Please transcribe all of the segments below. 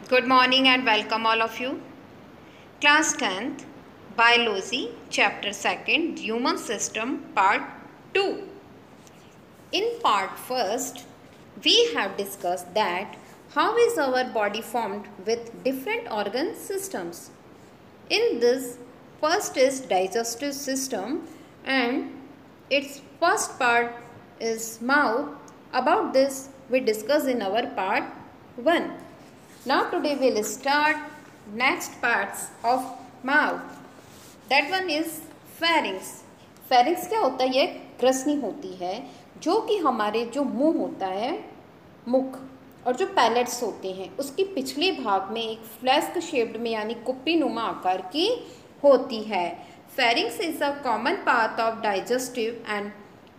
Good morning and welcome all of you. Class 10th Biology Chapter 2nd Human System Part 2. In part 1st we have discussed that how is our body formed with different organ systems. In this, first is digestive system and its first part is mouth. About this we discuss in our part 1. Now today we will start next parts of mouth. That one is pharynx. Pharynx क्या होता है? ये ग्रसनी होती है जो कि हमारे जो मुंह होता है, मुख, और जो पैलेट्स होते हैं उसके पिछले भाग में एक फ्लैस्क शेप्ड में यानी कुप्पी नुमा आकार की होती है. Pharynx is a common path of digestive and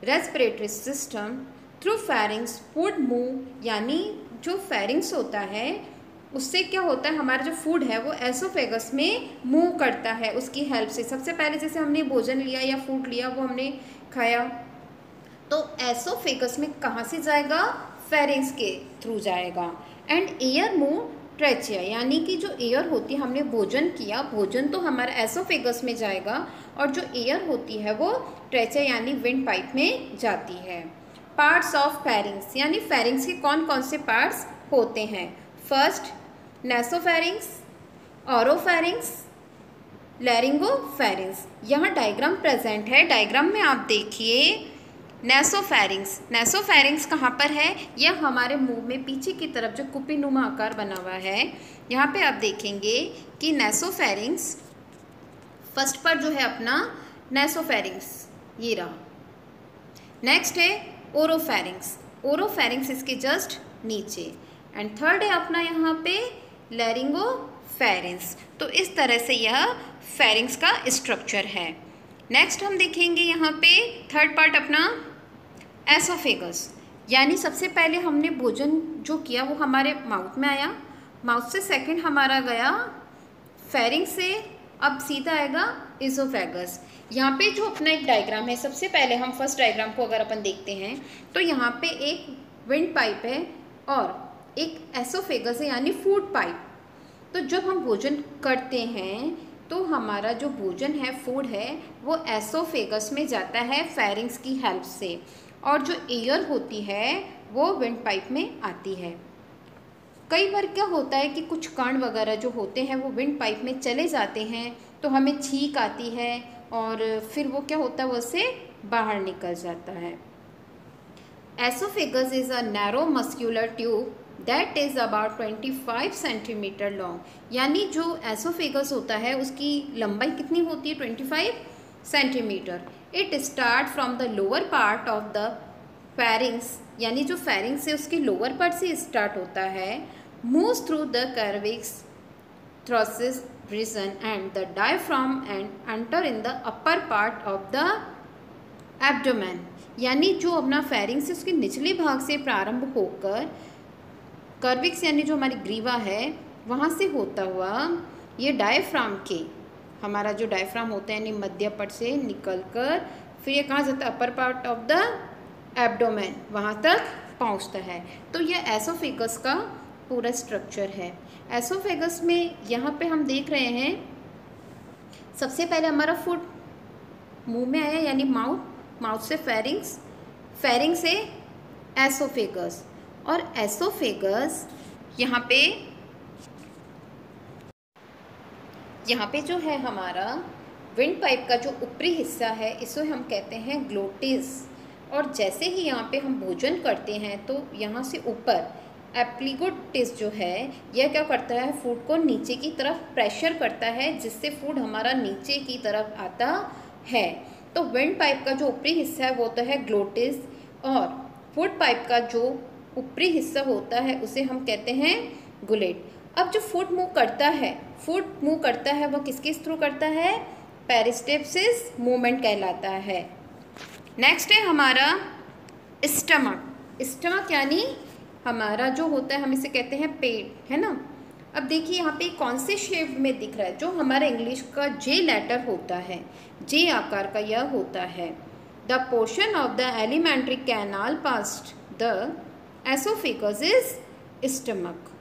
respiratory system. Through pharynx food move, यानी जो pharynx होता है उससे क्या होता है, हमारा जो फूड है वो एसोफेगस में मूव करता है उसकी हेल्प से. सबसे पहले जैसे हमने भोजन लिया या फूड लिया वो हमने खाया तो एसोफेगस में कहाँ से जाएगा? फेरिंग्स के थ्रू जाएगा. एंड एयर मूव ट्रेचिया, यानी कि जो एयर होती है, हमने भोजन किया, भोजन तो हमारा एसोफेगस में जाएगा और जो एयर होती है वो ट्रेचिया यानी विंड पाइप में जाती है. पार्ट्स ऑफ फेरिंग्स, यानी फेरिंग्स के कौन कौन से पार्ट्स होते हैं? First nasopharynx, oropharynx, laryngopharynx. यहाँ डायग्राम प्रेजेंट है. डायग्राम में आप देखिए नेसोफेरिंग्स. नेसोफेरिंग्स कहाँ पर है? यह हमारे मुंह में पीछे की तरफ जो कुप्पीनुमा आकार बना हुआ है, यहाँ पे आप देखेंगे कि नेसोफेरिंग्स फर्स्ट पर जो है अपना नेसोफेरिंग्स ये रहा. नेक्स्ट है ओरोफेरिंग्स. ओरोफेरिंग्स इसके जस्ट नीचे. एंड थर्ड है अपना यहाँ पे लैरिंगोफेरिंग्स. तो इस तरह से यह फेरिंग्स का स्ट्रक्चर है. नेक्स्ट हम देखेंगे यहाँ पे थर्ड पार्ट अपना एसोफेगस, यानी सबसे पहले हमने भोजन जो किया वो हमारे माउथ में आया, माउथ से सेकंड हमारा गया फेरिंग्स से, अब सीधा आएगा इसोफेगस. यहाँ पे जो अपना एक डायग्राम है, सबसे पहले हम फर्स्ट डायग्राम को अगर अपन देखते हैं तो यहाँ पे एक विंड पाइप है और एक एसोफेगस है यानी फूड पाइप. तो जब हम भोजन करते हैं तो हमारा जो भोजन है, फूड है, वो एसोफेगस में जाता है फेरिंग्स की हेल्प से, और जो एयर होती है वो विंड पाइप में आती है. कई बार क्या होता है कि कुछ कण वगैरह जो होते हैं वो विंड पाइप में चले जाते हैं तो हमें छींक आती है और फिर वो क्या होता है, वो से बाहर निकल जाता है. Oesophagus is a narrow muscular tube that is about 25 centimetre long. यानी जो एसोफेगस होता है उसकी लंबाई कितनी होती है? 25 centimetre. It start from the lower part of the pharynx, यानी जो फेरिंग्स है उसके लोअर पार्ट से स्टार्ट होता है, moves through the cervix thoracic region and the diaphragm and enter in the upper part of the abdomen. यानी जो अपना फेरिंग्स है उसके निचले भाग से प्रारंभ होकर कर्विक्स यानी जो हमारी ग्रीवा है वहाँ से होता हुआ ये डायफ्राम के, हमारा जो डायफ्राम होता है यानी मध्य पट से निकलकर फिर ये कहाँ जाता है? अपर पार्ट ऑफ द एब्डोमेन, वहाँ तक पहुँचता है. तो यह एसोफेगस का पूरा स्ट्रक्चर है. एसोफेगस में यहाँ पे हम देख रहे हैं सबसे पहले हमारा फूड मुंह में आया यानी माउथ, माउथ से फेरिंग्स, फेरिंग्स से एसोफेगस, और एसोफेगस यहाँ पे जो है हमारा विंड पाइप का जो ऊपरी हिस्सा है इसे हम कहते हैं ग्लोटिस. और जैसे ही यहाँ पे हम भोजन करते हैं तो यहाँ से ऊपर एप्लिगोटिस जो है यह क्या करता है? फूड को नीचे की तरफ प्रेशर करता है जिससे फूड हमारा नीचे की तरफ आता है. तो विंड पाइप का जो ऊपरी हिस्सा है वो तो है ग्लोटिस, और फूड पाइप का जो ऊपरी हिस्सा होता है उसे हम कहते हैं गुलेट. अब जो फूड मूव करता है वो किसके थ्रू करता है? पेरिस्टेप्सिस मूवमेंट कहलाता है. नेक्स्ट है हमारा स्टमक. स्टमक यानी हमारा जो होता है हम इसे कहते हैं पेट, है ना. अब देखिए यहाँ पे कौन से शेप में दिख रहा है? जो हमारा इंग्लिश का जे लेटर होता है, जे आकार का यह होता है. The portion of the alimentary canal past the oesophagus is stomach.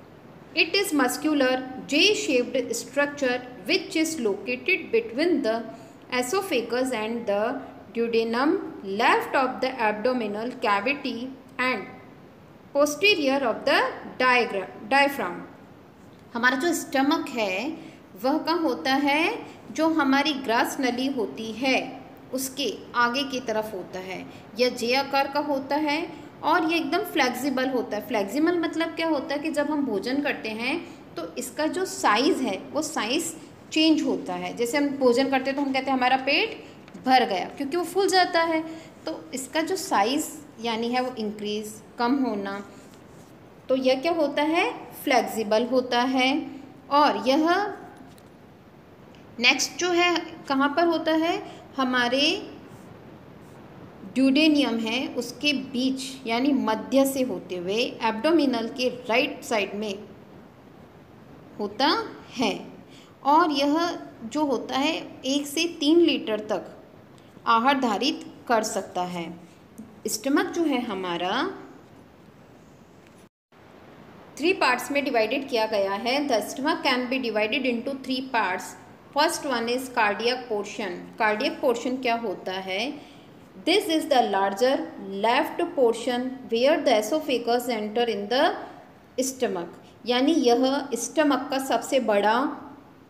It is muscular J-shaped structure which is located between the esophagus and the duodenum, left of the abdominal cavity and posterior of the diaphragm. हमारा जो stomach है वह कहाँ होता है, जो हमारी grass नली होती है उसके आगे की तरफ होता है। यह जे आकार का होता है और ये एकदम फ्लेक्सिबल होता है। फ्लेक्सिबल मतलब क्या होता है कि जब हम भोजन करते हैं तो इसका जो साइज़ है वो साइज़ चेंज होता है। जैसे हम भोजन करते हैं तो हम कहते हैं हमारा पेट भर गया, क्योंकि वो फूल जाता है। तो इसका जो साइज़ यानी है वो इंक्रीज़, कम होना, तो यह क्या होता है, फ्लेक्सिबल होता है। और यह नेक्स्ट जो है कहाँ पर होता है, हमारे ड्यूडेनियम है उसके बीच यानी मध्य से होते हुए एब्डोमिनल के राइट साइड में होता है। और यह जो होता है 1 से 3 लीटर तक आहार धारित कर सकता है। स्टमक जो है हमारा 3 पार्ट्स में डिवाइडेड किया गया है। The stomach can be divided into 3 parts. First one is cardiac portion. Cardiac portion क्या होता है, this is the larger left portion where the oesophagus enter in the stomach, यानी यह स्टमक का सबसे बड़ा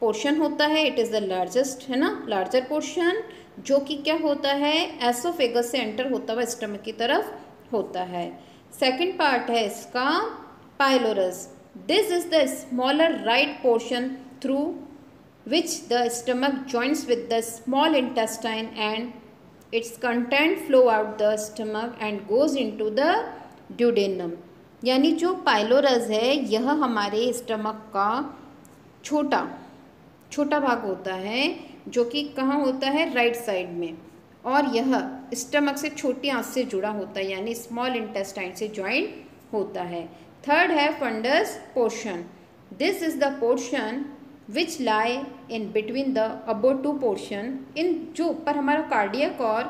पोर्शन होता है। इट इज़ द लार्जेस्ट, है ना, लार्जर पोर्शन, जो कि क्या होता है, एसोफेगस से एंटर होता हुआ स्टमक की तरफ होता है। सेकंड पार्ट है इसका pylorus. This is the smaller right portion through which the stomach joins with the small intestine and its content flow out the stomach and goes into the duodenum। यानी जो pylorus है यह हमारे stomach का छोटा भाग होता है, जो कि कहाँ होता है, राइट साइड में, और यह स्टमक से छोटी आंत से जुड़ा होता है यानी स्मॉल इंटेस्टाइन से ज्वाइन होता है। थर्ड है fundus portion. This is the portion which lie in between the above 2 portion. इन जो ऊपर हमारा कार्डियक और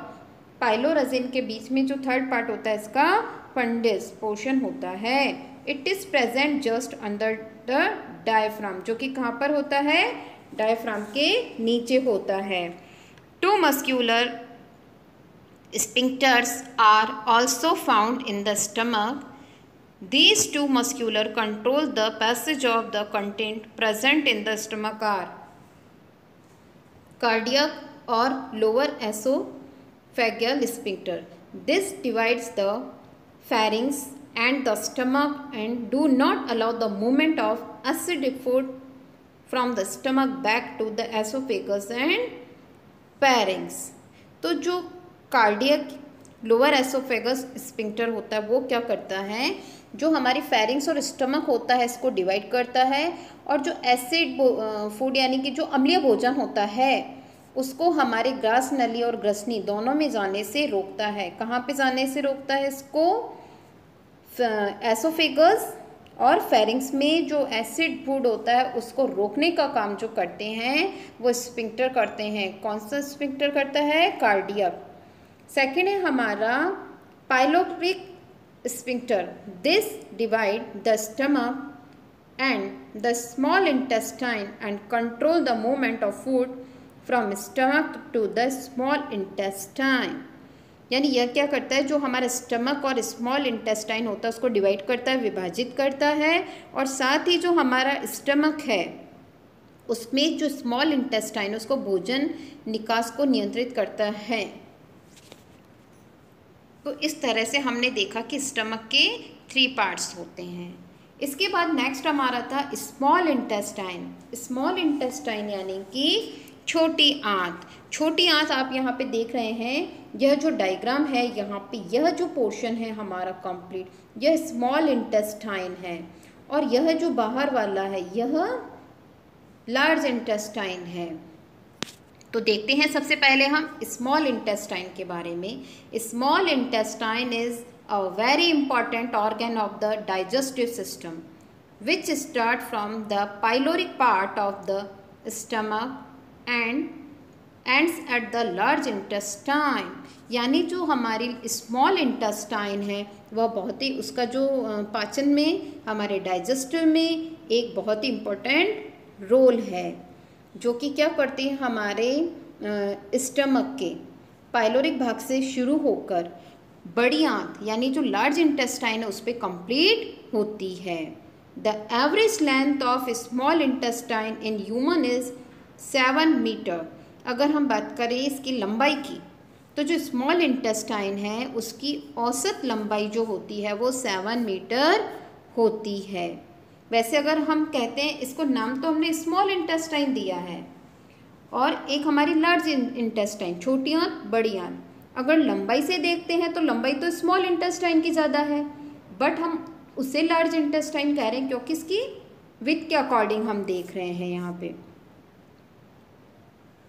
पाइलोरस के बीच में जो थर्ड पार्ट होता है इसका फंडस पोर्शन होता है। It is present just under the diaphragm, जो कि कहाँ पर होता है, डायफ्राम के नीचे होता है। 2 muscular sphincters are also found in the stomach. These 2 muscular control the passage of the content present in the stomach are cardiac or lower esophageal sphincter. This divides the pharynx and the stomach and do not allow the movement of acidic food from the stomach back to the esophagus and pharynx। तो जो cardiac lower oesophagus sphincter होता है वो क्या करता है, जो हमारी फेरिंग्स और स्टमक होता है इसको डिवाइड करता है, और जो एसिड फूड यानी कि जो अम्लीय भोजन होता है उसको हमारे ग्रास नली और ग्रसनी दोनों में जाने से रोकता है। कहाँ पे जाने से रोकता है इसको, एसोफेगस और फेरिंग्स में जो एसिड फूड होता है उसको रोकने का काम जो करते हैं वो स्पिंक्टर करते हैं। कौन सा स्पिंक्टर करता है, कार्डियक। सेकेंड है हमारा pyloric sphincter. This divide the stomach and the small intestine and control the movement of food from stomach to the small intestine. यानी यह क्या करता है, जो हमारा स्टमक और स्मॉल इंटेस्टाइन होता है उसको डिवाइड करता है, विभाजित करता है, और साथ ही जो हमारा स्टमक है उसमें जो स्मॉल इंटेस्टाइन है उसको भोजन निकास को नियंत्रित करता है। तो इस तरह से हमने देखा कि स्टमक के 3 पार्ट्स होते हैं। इसके बाद नेक्स्ट हमारा था स्मॉल इंटेस्टाइन। स्मॉल इंटेस्टाइन यानी कि छोटी आंत। छोटी आंत आप यहाँ पे देख रहे हैं, यह जो डायग्राम है यहाँ पे यह जो पोर्शन है हमारा कंप्लीट, यह स्मॉल इंटेस्टाइन है, और यह जो बाहर वाला है यह लार्ज इंटेस्टाइन है। तो देखते हैं सबसे पहले हम स्मॉल इंटेस्टाइन के बारे में। Small intestine is a very important organ of the digestive system which start from the pyloric part of the stomach and ends at the large intestine, यानी जो हमारी स्मॉल इंटेस्टाइन है वह बहुत ही, उसका जो पाचन में, हमारे डाइजेस्टिव में एक बहुत ही इम्पोर्टेंट रोल है, जो कि क्या करती है, हमारे स्टमक के पाइलोरिक भाग से शुरू होकर बड़ी आंत यानी जो लार्ज इंटेस्टाइन है उस पर कंप्लीट होती है। The average length of small intestine in human is 7 metre. अगर हम बात करें इसकी लंबाई की, तो जो स्मॉल इंटेस्टाइन है उसकी औसत लंबाई जो होती है वो 7 मीटर होती है। वैसे अगर हम कहते हैं, इसको नाम तो हमने स्मॉल इंटेस्टाइन दिया है, और एक हमारी लार्ज इंटेस्टाइन, छोटी आंत बड़ी आंत। अगर लंबाई से देखते हैं तो लंबाई तो स्मॉल इंटेस्टाइन की ज़्यादा है, बट हम उसे लार्ज इंटेस्टाइन कह रहे हैं क्योंकि इसकी विथ के अकॉर्डिंग हम देख रहे हैं यहाँ पे।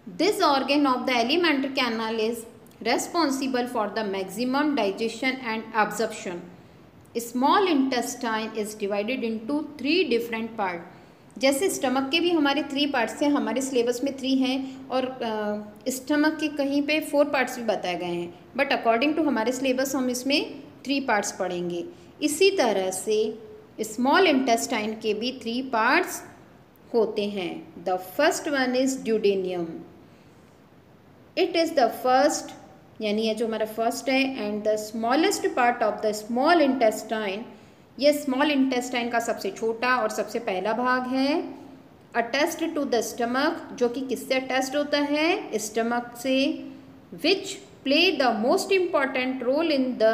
This organ of the alimentary canal is responsible for the maximum digestion and absorption. Small intestine is divided into 3 different part. जैसे स्टमक के भी हमारे 3 पार्ट्स हैं, हमारे सिलेबस में 3 हैं, और स्टमक के कहीं पे 4 पार्ट्स भी बताए गए हैं, बट अकॉर्डिंग टू हमारे सिलेबस हम इसमें 3 पार्ट्स पढ़ेंगे। इसी तरह से स्मॉल इंटेस्टाइन के भी 3 पार्ट्स होते हैं। The first one is duodenum. It is the first, यानी ये जो हमारा फर्स्ट है, and the smallest part of the small intestine. ये स्मॉल इंटेस्टाइन का सबसे छोटा और सबसे पहला भाग है। अटैच्ड टू द स्टमक, जो कि किससे अटैच्ड होता है, स्टमक से, which play the most important role in the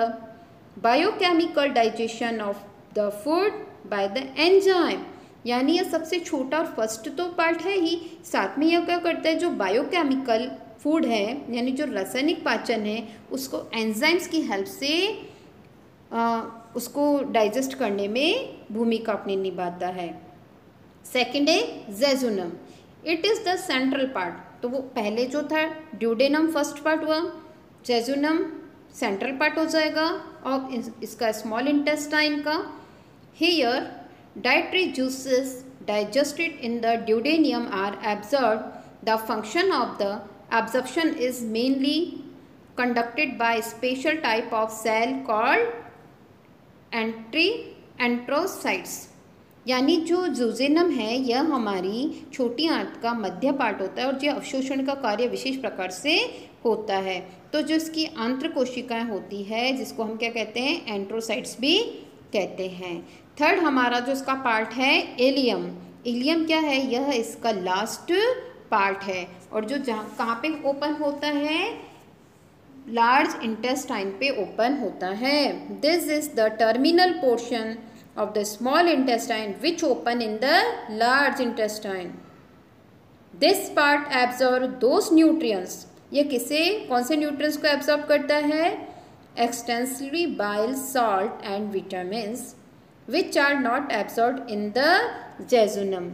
biochemical digestion of the food by the enzyme. यानी यह सबसे छोटा और फर्स्ट तो पार्ट है ही, साथ में यह क्या करता है, जो बायोकेमिकल फूड है यानी जो रासायनिक पाचन है उसको एंजाइम्स की हेल्प से उसको डाइजेस्ट करने में भूमिका अपनी निभाता है। सेकंड है jejunum. It is the central part. तो वो पहले जो था ड्यूडेनम फर्स्ट पार्ट हुआ, जेजुनम सेंट्रल पार्ट हो जाएगा, और इसका स्मॉल इंटेस्टाइन का। Here dietary juices digested in the duodenum are absorb. The function of the absorption is mainly conducted by special type of cell called एंट्रोसाइट्स। यानी जो जूजेनम है यह हमारी छोटी आंत का मध्य पार्ट होता है, और यह अवशोषण का कार्य विशेष प्रकार से होता है। तो जो इसकी आंत्र कोशिकाएं होती है जिसको हम क्या कहते हैं, एंट्रोसाइट्स भी कहते हैं। थर्ड हमारा जो इसका पार्ट है इलियम। इलियम क्या है, यह इसका लास्ट पार्ट है, और जो जहाँ कहाँ पे ओपन होता है, लार्ज इंटेस्टाइन पे ओपन होता है। This is the terminal portion of the small intestine which open in the large intestine. This part absorb those nutrients. ये किसे, कौन से न्यूट्रिएंट्स को एब्जॉर्ब करता है, extensively bile, salt and vitamins which are not absorb in the jejunum.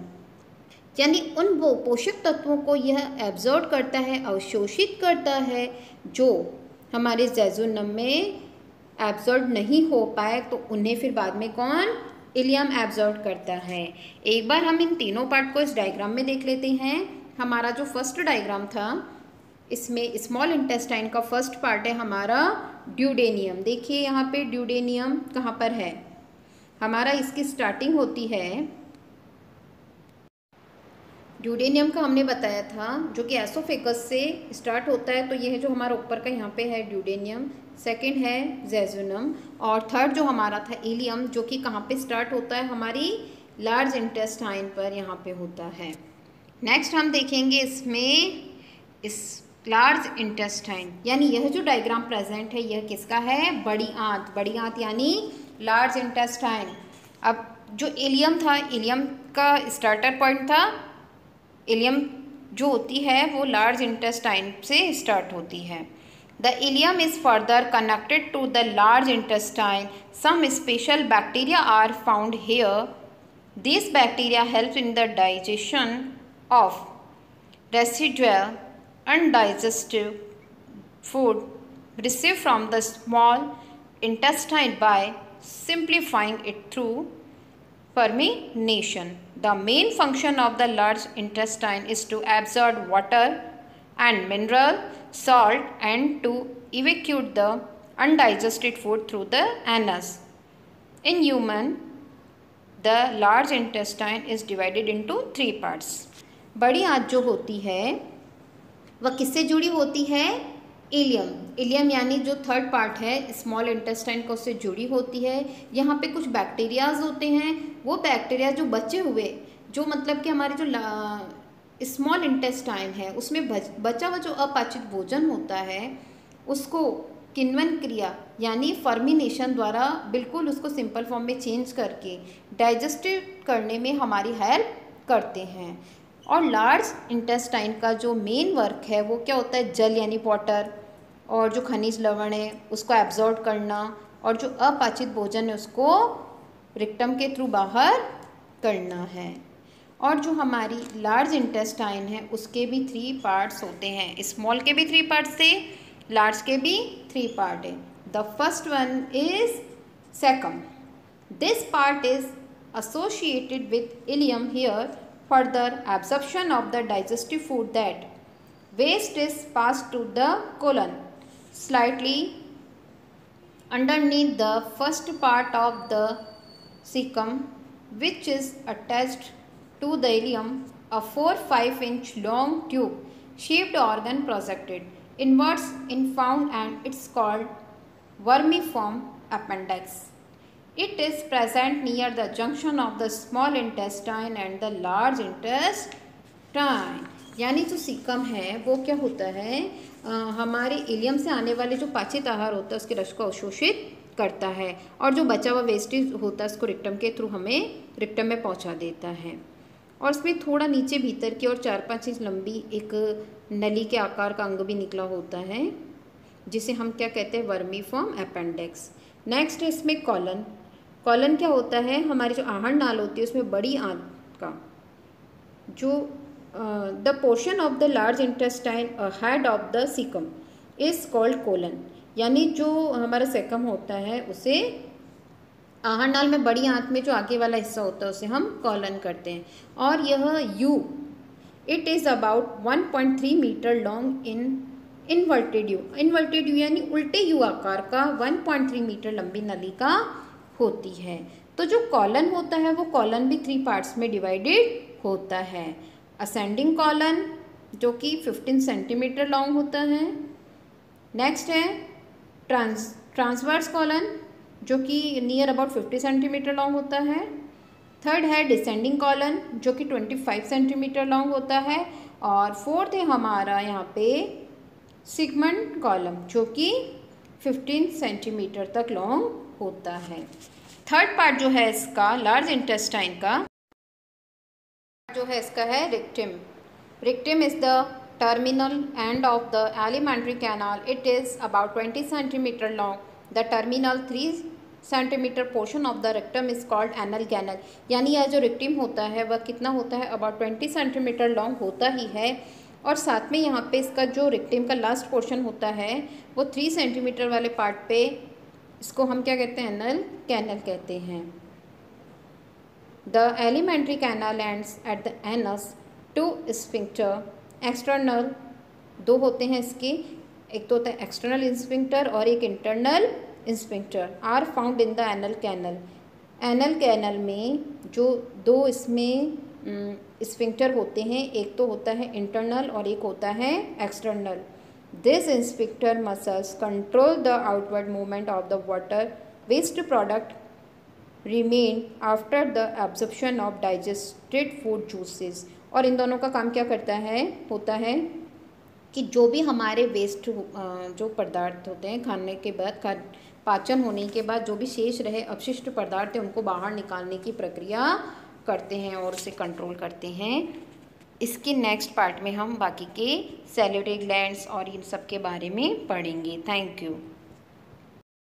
यानी उन वो पोषक तत्वों को यह एब्जॉर्ब करता है, अवशोषित करता है, जो हमारे जेजुनम में एब्जॉर्ब नहीं हो पाए, तो उन्हें फिर बाद में कौन, इलियम एब्जॉर्ब करता है। एक बार हम इन तीनों पार्ट को इस डायग्राम में देख लेते हैं। हमारा जो फर्स्ट डायग्राम था, इसमें स्मॉल इंटेस्टाइन का फर्स्ट पार्ट है हमारा ड्यूडेनियम। देखिए यहाँ पे ड्यूडेनियम कहाँ पर है हमारा, इसकी स्टार्टिंग होती है, ड्यूडेनियम का हमने बताया था, जो कि एसोफेगस से स्टार्ट होता है। तो ये है जो हमारा ऊपर का यहाँ पे है ड्यूडेनियम, सेकंड है जेजुनम, और थर्ड जो हमारा था इलियम, जो कि कहाँ पे स्टार्ट होता है, हमारी लार्ज इंटेस्टाइन पर यहाँ पे होता है। नेक्स्ट हम देखेंगे इसमें इस लार्ज इंटेस्टाइन, यानी यह जो डायग्राम प्रेजेंट है यह किसका है, बड़ी आंत। बड़ी आंत यानी लार्ज इंटेस्टाइन। अब जो इलियम था, इलियम का स्टार्टर पॉइंट था, इलियम जो होती है वो लार्ज इंटेस्टाइन से स्टार्ट होती है। The ileum is further connected to the large intestine. Some special bacteria are found here. This bacteria help in the digestion of residual undigested food received from the small intestine by simplifying it through permeation. The main function of the large intestine is to absorb water and mineral, salt, and to evacuate the undigested food through the anus. In human, the large intestine is divided into 3 parts. बड़ी आंत जो होती है वह किससे जुड़ी होती है? इलियम। इलियम यानी जो थर्ड पार्ट है स्मॉल इंटेस्टाइन का, उससे जुड़ी होती है। यहाँ पे कुछ बैक्टीरियाज होते हैं, वो बैक्टीरिया जो बचे हुए, जो मतलब कि हमारे जो स्मॉल इंटेस्टाइन है उसमें बचा हुआ जो अपाचित भोजन होता है उसको किण्वन क्रिया यानी फर्मिनेशन द्वारा बिल्कुल उसको सिंपल फॉर्म में चेंज करके डाइजेस्टिव करने में हमारी हेल्प करते हैं। और लार्ज इंटेस्टाइन का जो मेन वर्क है वो क्या होता है? जल यानी वाटर, और जो खनिज लवण है उसको एब्जॉर्ब करना, और जो अपाचित भोजन है उसको रिक्टम के थ्रू बाहर करना है। और जो हमारी लार्ज इंटेस्टाइन है उसके भी 3 पार्ट्स होते हैं। स्मॉल के भी 3 पार्ट्स थे, लार्ज के भी 3 पार्ट है। The first one is caecum. This part is associated with ileum. Here further absorption of the digestive food that waste is passed to the colon. Slightly underneath the first part of the cecum, which is attached to the ileum, a 4-5 inch long tube shaped organ projected inwards in found, and it's called vermiform appendix. It is present near the junction of the small intestine and the large intestine. यानी जो caecum है वो क्या होता है? हमारे ilium से आने वाले जो पाचित आहार होता है उसके रस को अवशोषित करता है, और जो बचा हुआ वेस्टेज होता है उसको रिक्टम के थ्रू हमें रिक्टम में पहुंचा देता है। और उसमें थोड़ा नीचे भीतर की और 4-5 इंच लंबी एक नली के आकार का अंग भी निकला होता है जिसे हम क्या कहते हैं? Vermiform appendix. नेक्स्ट है इसमें कॉलन। कॉलन क्या होता है? हमारी जो आहार नाल होती है उसमें बड़ी आंत का जो the portion of the large intestine head of the caecum is called colon. यानी जो हमारा सेकम होता है उसे आहार नाल में बड़ी आंत में जो आगे वाला हिस्सा होता है उसे हम कॉलन करते हैं। और यह U it is about 1.3 metre long in inverted U. Inverted U यानी उल्टे यू आकार का 1.3 मीटर लंबी नली का होती है। तो जो कॉलन होता है वो कॉलन भी 3 पार्ट्स में डिवाइडेड होता है। असेंडिंग कॉलन जो कि 15 सेंटीमीटर लॉन्ग होता है। नेक्स्ट है ट्रांसवर्स कॉलन जो कि नियर अबाउट 50 सेंटीमीटर लॉन्ग होता है। थर्ड है डिसेंडिंग कॉलन जो कि 25 सेंटीमीटर लॉन्ग होता है। और फोर्थ है हमारा यहाँ पे सिगमेंट कॉलम जो कि 15 सेंटीमीटर तक लॉन्ग होता है। थर्ड पार्ट जो है इसका लार्ज इंटेस्टाइन का जो है इसका है rectum. Rectum is the terminal end of the alimentary canal. It is about 20 centimetre long. The terminal 3 centimetre portion of the rectum is called anal canal. यानी यह जो रिक्टिम होता है वह कितना होता है? अबाउट 20 सेंटीमीटर लॉन्ग होता ही है। और साथ में यहाँ पे इसका जो रिक्टिम का लास्ट पोर्शन होता है वो 3 सेंटीमीटर वाले पार्ट पे इसको हम क्या कहते हैं? एनल कैनल कहते हैं। The alimentary canal ends at the anus. 2 sphincter external 2 होते हैं इसके, एक तो होता है एक्सटर्नल स्फिंक्टर और एक internal sphincter are found in the anal canal. Anal canal में जो 2 इसमें स्फिंक्टर होते हैं, एक तो होता है इंटरनल और एक होता है external. This sphincter muscles control the outward movement of the water waste product remain after the absorption of digested food juices। और इन दोनों का काम क्या करता है? होता है कि जो भी हमारे वेस्ट जो पदार्थ होते हैं खाने के बाद पाचन होने के बाद जो भी शेष रहे अपशिष्ट पदार्थ है उनको बाहर निकालने की प्रक्रिया करते हैं और उसे कंट्रोल करते हैं। इसके नेक्स्ट पार्ट में हम बाकी के सैल्यूटरी ग्लैंड्स और इन सब के बारे में पढ़ेंगे। Thank you.